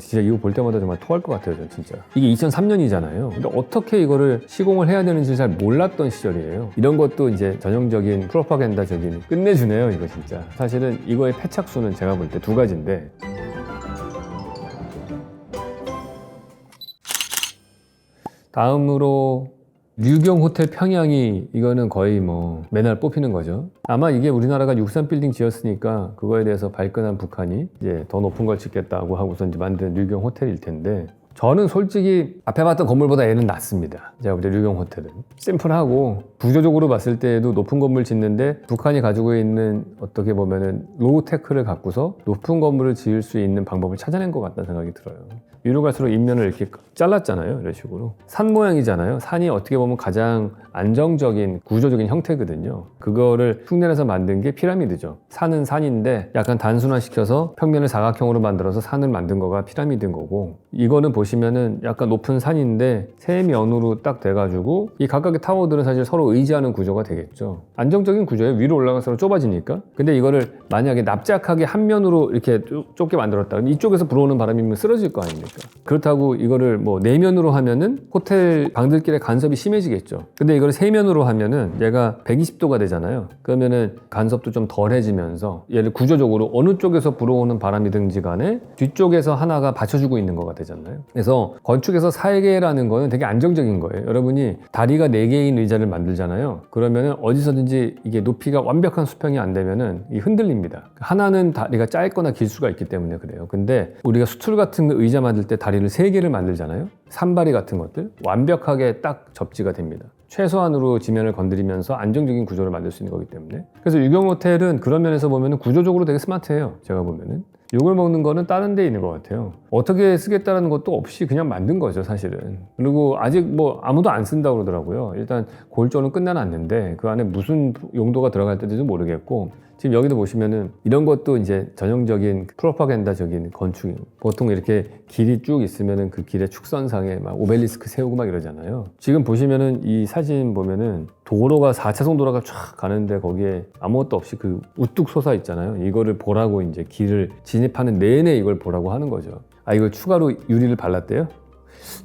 진짜 이거 볼 때마다 정말 토할 것 같아요. 전 진짜. 이게 2003년이잖아요. 근데 어떻게 이거를 시공을 해야 되는지 잘 몰랐던 시절이에요. 이런 것도 이제 전형적인 프로파간다적인 끝내주네요. 이거 진짜. 사실은 이거의 패착수는 제가 볼 때 두 가지인데, 다음으로 류경 호텔 평양이 이거는 거의 뭐 맨날 뽑히는 거죠. 아마 이게 우리나라가 63 빌딩 지었으니까 그거에 대해서 발끈한 북한이 이제 더 높은 걸 짓겠다고 하고서 이제 만든 류경 호텔일 텐데, 저는 솔직히 앞에 봤던 건물보다 얘는 낫습니다. 제가 볼 때 류경 호텔은 심플하고 구조적으로 봤을 때도 높은 건물 짓는데 북한이 가지고 있는 어떻게 보면은 로우테크를 갖고서 높은 건물을 지을 수 있는 방법을 찾아낸 것 같다는 생각이 들어요. 위로 갈수록 인면을 이렇게 잘랐잖아요. 이런 식으로. 산 모양이잖아요. 산이 어떻게 보면 가장 안정적인 구조적인 형태거든요. 그거를 흉내내서 만든 게 피라미드죠. 산은 산인데 약간 단순화시켜서 평면을 사각형으로 만들어서 산을 만든 거가 피라미드인 거고, 이거는 보시면은 약간 높은 산인데 세 면으로 딱 돼가지고 이 각각의 타워들은 사실 서로 의지하는 구조가 되겠죠. 안정적인 구조예요. 위로 올라갈수록 좁아지니까. 근데 이거를 만약에 납작하게 한 면으로 이렇게 좁게 만들었다. 그럼 이쪽에서 불어오는 바람이면 쓰러질 거 아닙니까? 그렇다고 이거를 뭐 네 면으로 하면은 호텔 방들길에 간섭이 심해지겠죠. 근데 이걸 세 면으로 하면은 얘가 120도가 되잖아요. 그러면은 간섭도 좀 덜해지면서 얘를 구조적으로 어느 쪽에서 불어오는 바람이든지 간에 뒤쪽에서 하나가 받쳐주고 있는 거가 되잖아요. 그래서 건축에서 살개라는 거는 되게 안정적인 거예요. 여러분이 다리가 4개인 의자를 만들잖아요. 그러면은 어디서든지 이게 높이가 완벽한 수평이 안 되면은 이 흔들립니다. 하나는 다리가 짧거나 길 수가 있기 때문에 그래요. 근데 우리가 수틀 같은 의자 만들 때 다리를 3개를 만들잖아요. 산바리 같은 것들 완벽하게 딱 접지가 됩니다. 최소한으로 지면을 건드리면서 안정적인 구조를 만들 수 있는 거기 때문에. 그래서 류경 호텔은 그런 면에서 보면은 구조적으로 되게 스마트해요. 제가 보면은. 욕을 먹는 거는 다른 데 있는 것 같아요. 어떻게 쓰겠다는 것도 없이 그냥 만든 거죠, 사실은. 그리고 아직 뭐 아무도 안 쓴다고 그러더라고요. 일단 골조는 끝나놨는데 그 안에 무슨 용도가 들어갈 때도 모르겠고, 지금 여기도 보시면은 이런 것도 이제 전형적인 프로파간다적인 건축. 보통 이렇게 길이 쭉 있으면은 그 길의 축선상에 막 오벨리스크 세우고 막 이러잖아요. 지금 보시면은 이 사진 보면은 도로가 4차선 도로가 쫙 가는데 거기에 아무것도 없이 그 우뚝 솟아 있잖아요. 이거를 보라고 이제 길을 진입하는 내내 이걸 보라고 하는 거죠. 아, 이걸 추가로 유리를 발랐대요?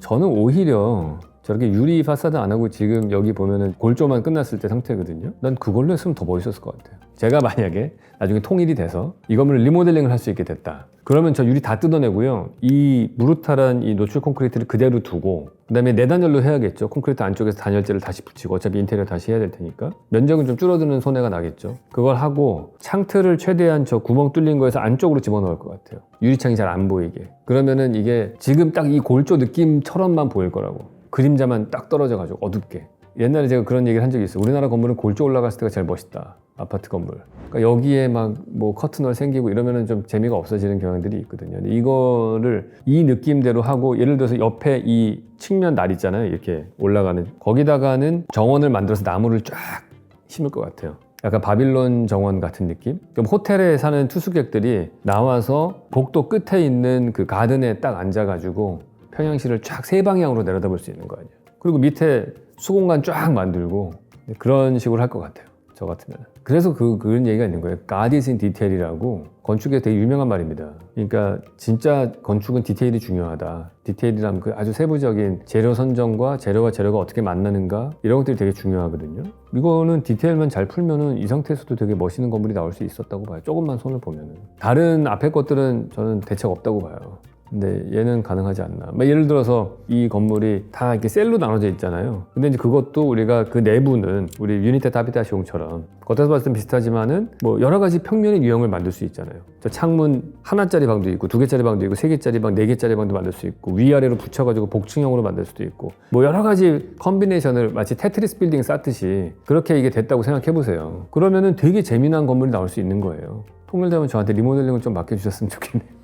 저는 오히려 저렇게 유리 파사드 안 하고 지금 여기 보면은 골조만 끝났을 때 상태거든요. 난 그걸로 했으면 더 멋있었을 것 같아요. 제가 만약에 나중에 통일이 돼서 이 건물을 리모델링을 할 수 있게 됐다. 그러면 저 유리 다 뜯어내고요. 이 무르탈한 이 노출 콘크리트를 그대로 두고, 그 다음에 내단열로 해야겠죠. 콘크리트 안쪽에서 단열재를 다시 붙이고, 어차피 인테리어 다시 해야 될 테니까. 면적은 좀 줄어드는 손해가 나겠죠. 그걸 하고 창틀을 최대한 저 구멍 뚫린 거에서 안쪽으로 집어넣을 것 같아요. 유리창이 잘 안 보이게. 그러면은 이게 지금 딱 이 골조 느낌처럼만 보일 거라고. 그림자만 딱 떨어져가지고 어둡게. 옛날에 제가 그런 얘기를 한 적이 있어요. 우리나라 건물은 골조 올라갔을 때가 제일 멋있다. 아파트 건물. 그러니까 여기에 막 뭐 커튼홀 생기고 이러면은 좀 재미가 없어지는 경향들이 있거든요. 근데 이거를 이 느낌대로 하고, 예를 들어서 옆에 이 측면 날 있잖아요. 이렇게 올라가는. 거기다가는 정원을 만들어서 나무를 쫙 심을 것 같아요. 약간 바빌론 정원 같은 느낌? 그럼 호텔에 사는 투숙객들이 나와서 복도 끝에 있는 그 가든에 딱 앉아가지고 평양시를 쫙 세 방향으로 내려다볼 수 있는 거 아니에요. 그리고 밑에 수공간 쫙 만들고 그런 식으로 할 것 같아요. 저 같으면. 그래서 그런 얘기가 있는 거예요. God is in detail이라고. 건축에 되게 유명한 말입니다. 그러니까 진짜 건축은 디테일이 중요하다. 디테일이라면 그 아주 세부적인 재료 선정과 재료가 어떻게 만나는가, 이런 것들이 되게 중요하거든요. 이거는 디테일만 잘 풀면은 이 상태에서도 되게 멋있는 건물이 나올 수 있었다고 봐요. 조금만 손을 보면은. 다른 앞에 것들은 저는 대책 없다고 봐요. 근데 얘는 가능하지 않나. 예를 들어서 이 건물이 다 이렇게 셀로 나눠져 있잖아요. 근데 이제 그것도 우리가 그 내부는 우리 유니테트 하비타시옹처럼 겉에서 봤을 땐 비슷하지만은 뭐 여러 가지 평면의 유형을 만들 수 있잖아요. 저 창문 하나짜리 방도 있고 2개짜리 방도 있고 3개짜리 방, 4개짜리 방도 만들 수 있고 위아래로 붙여가지고 복층형으로 만들 수도 있고, 뭐 여러 가지 컨비네이션을 마치 테트리스 빌딩 쌓듯이 그렇게 이게 됐다고 생각해 보세요. 그러면은 되게 재미난 건물이 나올 수 있는 거예요. 통일되면 저한테 리모델링을 좀 맡겨주셨으면 좋겠네요.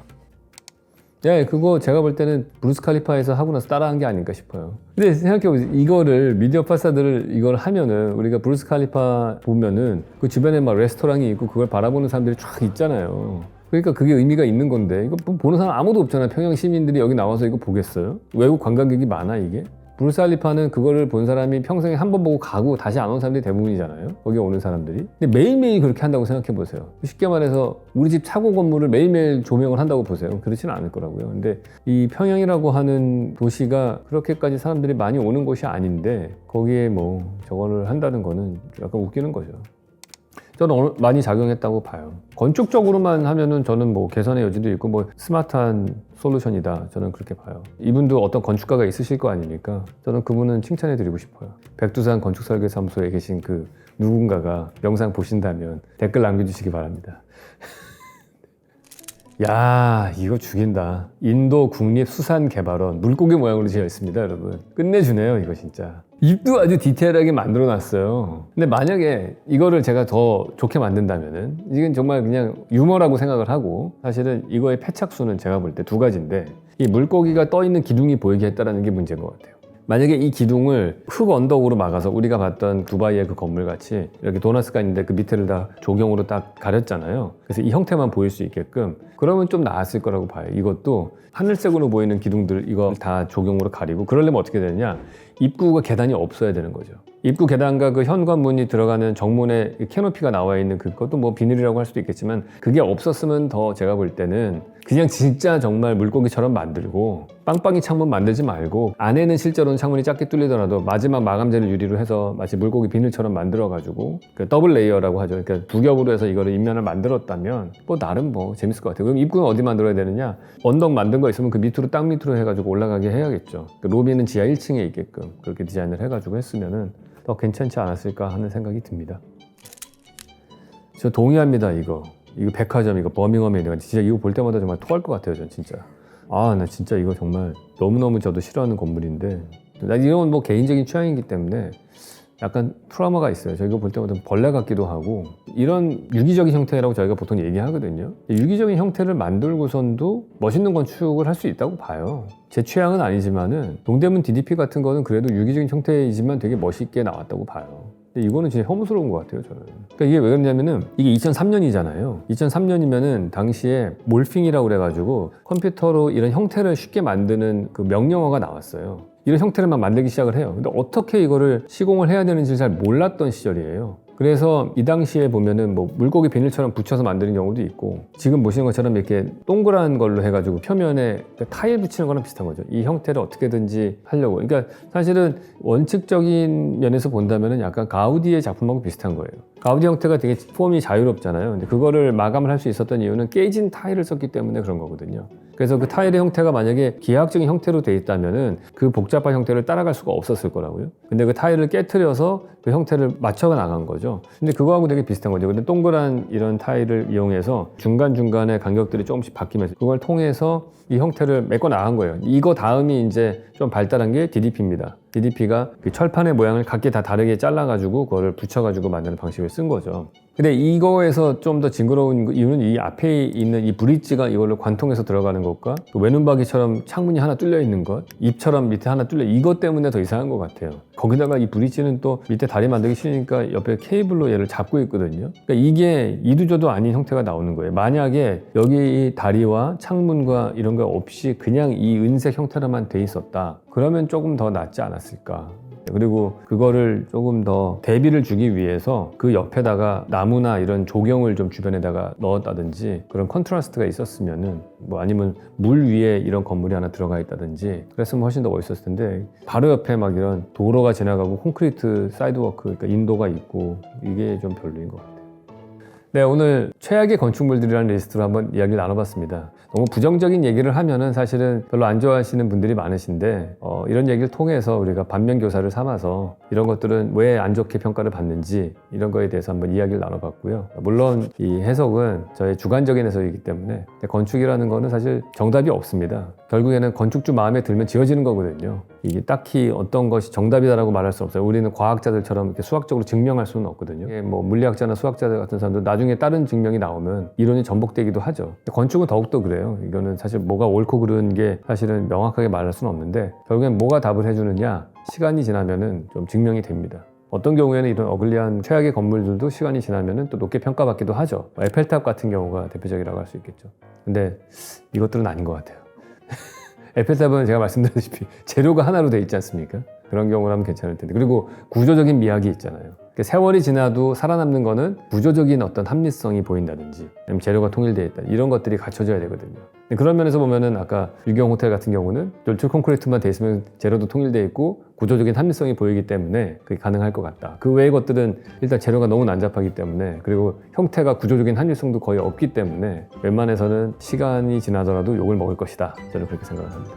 예, 그거 제가 볼 때는 브루스 칼리파에서 하고 나서 따라한 게 아닐까 싶어요. 근데 생각해보세요. 이거를 미디어 파사드를 이걸 하면은 우리가 브루스 칼리파 보면은 그 주변에 막 레스토랑이 있고 그걸 바라보는 사람들이 쫙 있잖아요. 그러니까 그게 의미가 있는 건데, 이거 보는 사람 아무도 없잖아요. 평양 시민들이 여기 나와서 이거 보겠어요? 외국 관광객이 많아 이게? 부르스알리파는 그거를 본 사람이 평생에 한 번 보고 가고 다시 안 온 사람들이 대부분이잖아요. 거기 오는 사람들이. 근데 매일매일 그렇게 한다고 생각해 보세요. 쉽게 말해서 우리 집 차고 건물을 매일매일 조명을 한다고 보세요. 그렇지는 않을 거라고요. 근데 이 평양이라고 하는 도시가 그렇게까지 사람들이 많이 오는 곳이 아닌데 거기에 뭐 저거를 한다는 거는 약간 웃기는 거죠. 저는 많이 작용했다고 봐요. 건축적으로만 하면은 저는 뭐 개선의 여지도 있고 뭐 스마트한 솔루션이다. 저는 그렇게 봐요. 이분도 어떤 건축가가 있으실 거 아닙니까? 저는 그분은 칭찬해 드리고 싶어요. 백두산 건축설계사무소에 계신 그 누군가가 영상 보신다면 댓글 남겨주시기 바랍니다. 야, 이거 죽인다. 인도 국립수산개발원 물고기 모양으로 되어 있습니다, 여러분. 끝내주네요, 이거 진짜. 입도 아주 디테일하게 만들어 놨어요. 근데 만약에 이거를 제가 더 좋게 만든다면은 이건 정말 그냥 유머라고 생각을 하고 사실은 이거의 패착수는 제가 볼 때 두 가지인데 이 물고기가 떠 있는 기둥이 보이게 했다는 게 문제인 것 같아요. 만약에 이 기둥을 흙 언덕으로 막아서 우리가 봤던 두바이의 그 건물 같이 이렇게 도너스가 있는데 그 밑에를 다 조경으로 딱 가렸잖아요. 그래서 이 형태만 보일 수 있게끔 그러면 좀 나았을 거라고 봐요. 이것도 하늘색으로 보이는 기둥들 이거 다 조경으로 가리고 그러려면 어떻게 되느냐, 입구가 계단이 없어야 되는 거죠. 입구 계단과 그 현관문이 들어가는 정문에 캐노피가 나와 있는 그것도 뭐 비닐이라고 할 수도 있겠지만 그게 없었으면 더 제가 볼 때는 그냥 진짜 정말 물고기처럼 만들고 빵빵이 창문 만들지 말고 안에는 실제로는 창문이 작게 뚫리더라도 마지막 마감재를 유리로 해서 마치 물고기 비닐처럼 만들어가지고 그 더블 레이어라고 하죠. 그러니까 두 겹으로 해서 이거를 입면을 만들었다면 뭐 나름 뭐 재밌을 것 같아요. 그럼 입구는 어디 만들어야 되느냐? 언덕 만든 거 있으면 그 밑으로 땅 밑으로 해가지고 올라가게 해야겠죠. 그 로비는 지하 1층에 있게끔 그렇게 디자인을 해가지고 했으면은 더 괜찮지 않았을까 하는 생각이 듭니다. 저 동의합니다. 이거 백화점 이거 버밍엄에 내가 진짜 이거 볼 때마다 정말 토할 것 같아요. 전 진짜 나 진짜 이거 정말 너무너무 저도 싫어하는 건물인데 나 이런 건 뭐 개인적인 취향이기 때문에 약간 트라우마가 있어요. 저 이거 볼 때마다 벌레 같기도 하고 이런 유기적인 형태라고 저희가 보통 얘기하거든요. 유기적인 형태를 만들고선도 멋있는 건축을 할 수 있다고 봐요. 제 취향은 아니지만은 동대문 DDP 같은 거는 그래도 유기적인 형태이지만 되게 멋있게 나왔다고 봐요. 근데 이거는 진짜 혐오스러운 것 같아요, 저는. 그러니까 이게 왜 그러냐면은 이게 2003년이잖아요. 2003년이면은 당시에 몰핑이라고 그래가지고 컴퓨터로 이런 형태를 쉽게 만드는 그 명령어가 나왔어요. 이런 형태를 막 만들기 시작을 해요. 근데 어떻게 이거를 시공을 해야 되는지 잘 몰랐던 시절이에요. 그래서 이 당시에 보면은 뭐 물고기 비닐처럼 붙여서 만드는 경우도 있고 지금 보시는 것처럼 이렇게 동그란 걸로 해가지고 표면에 타일 붙이는 거랑 비슷한 거죠. 이 형태를 어떻게든지 하려고. 그러니까 사실은 원칙적인 면에서 본다면은 약간 가우디의 작품하고 비슷한 거예요. 가우디 형태가 되게 폼이 자유롭잖아요. 근데 그거를 마감을 할 수 있었던 이유는 깨진 타일을 썼기 때문에 그런 거거든요. 그래서 그 타일의 형태가 만약에 기하학적인 형태로 돼 있다면은 그 복잡한 형태를 따라갈 수가 없었을 거라고요. 근데 그 타일을 깨트려서 그 형태를 맞춰가 나간 거죠. 근데 그거하고 되게 비슷한 거죠. 근데 동그란 이런 타일을 이용해서 중간중간에 간격들이 조금씩 바뀌면서 그걸 통해서 이 형태를 메꿔 나간 거예요. 이거 다음이 이제 좀 발달한 게 DDP입니다. DDP가 그 철판의 모양을 각기 다 다르게 잘라가지고 그거를 붙여가지고 만드는 방식을 쓴 거죠. 근데 이거에서 좀 더 징그러운 이유는 이 앞에 있는 이 브릿지가 이걸로 관통해서 들어가는 것과 그 외눈박이처럼 창문이 하나 뚫려 있는 것, 입처럼 밑에 하나 뚫려 이것 때문에 더 이상한 것 같아요. 거기다가 이 브릿지는 또 밑에 다리 만들기 싫으니까 옆에 케이블로 얘를 잡고 있거든요. 그러니까 이게 이도저도 아닌 형태가 나오는 거예요. 만약에 여기 이 다리와 창문과 이런 거 없이 그냥 이 은색 형태로만 돼 있었다. 그러면 조금 더 낫지 않았을까. 그리고 그거를 조금 더 대비를 주기 위해서 그 옆에다가 나무나 이런 조경을 좀 주변에다가 넣었다든지 그런 컨트라스트가 있었으면은 뭐 아니면 물 위에 이런 건물이 하나 들어가 있다든지 그랬으면 훨씬 더 멋있었을 텐데 바로 옆에 막 이런 도로가 지나가고 콘크리트 사이드워크 그러니까 인도가 있고 이게 좀 별로인 것 같아요. 네, 오늘 최악의 건축물들이라는 리스트로 한번 이야기를 나눠봤습니다. 너무 부정적인 얘기를 하면은 사실은 별로 안 좋아하시는 분들이 많으신데 이런 얘기를 통해서 우리가 반면교사를 삼아서 이런 것들은 왜 안 좋게 평가를 받는지 이런 거에 대해서 한번 이야기를 나눠봤고요. 물론 이 해석은 저의 주관적인 해석이기 때문에 건축이라는 거는 사실 정답이 없습니다. 결국에는 건축주 마음에 들면 지어지는 거거든요. 이게 딱히 어떤 것이 정답이다라고 말할 수 없어요. 우리는 과학자들처럼 이렇게 수학적으로 증명할 수는 없거든요. 이게 뭐 물리학자나 수학자들 같은 사람들 나중에 다른 증명이 나오면 이론이 전복되기도 하죠. 건축은 더욱더 그래요. 이거는 사실 뭐가 옳고 그른 게 사실은 명확하게 말할 수는 없는데 결국엔 뭐가 답을 해주느냐 시간이 지나면은 좀 증명이 됩니다. 어떤 경우에는 이런 어글리한 최악의 건물들도 시간이 지나면은 또 높게 평가받기도 하죠. 에펠탑 같은 경우가 대표적이라고 할 수 있겠죠. 근데 이것들은 아닌 것 같아요. 에펠탑은 제가 말씀드렸다시피 재료가 하나로 돼 있지 않습니까? 그런 경우라면 괜찮을 텐데. 그리고 구조적인 미학이 있잖아요. 세월이 지나도 살아남는 거는 구조적인 어떤 합리성이 보인다든지 아니면 재료가 통일되어 있다, 이런 것들이 갖춰져야 되거든요. 그런 면에서 보면은 아까 유경 호텔 같은 경우는 돌출 콘크리트만 돼 있으면 재료도 통일되어 있고 구조적인 합리성이 보이기 때문에 그게 가능할 것 같다. 그 외의 것들은 일단 재료가 너무 난잡하기 때문에, 그리고 형태가 구조적인 합리성도 거의 없기 때문에 웬만해서는 시간이 지나더라도 욕을 먹을 것이다, 저는 그렇게 생각을 합니다.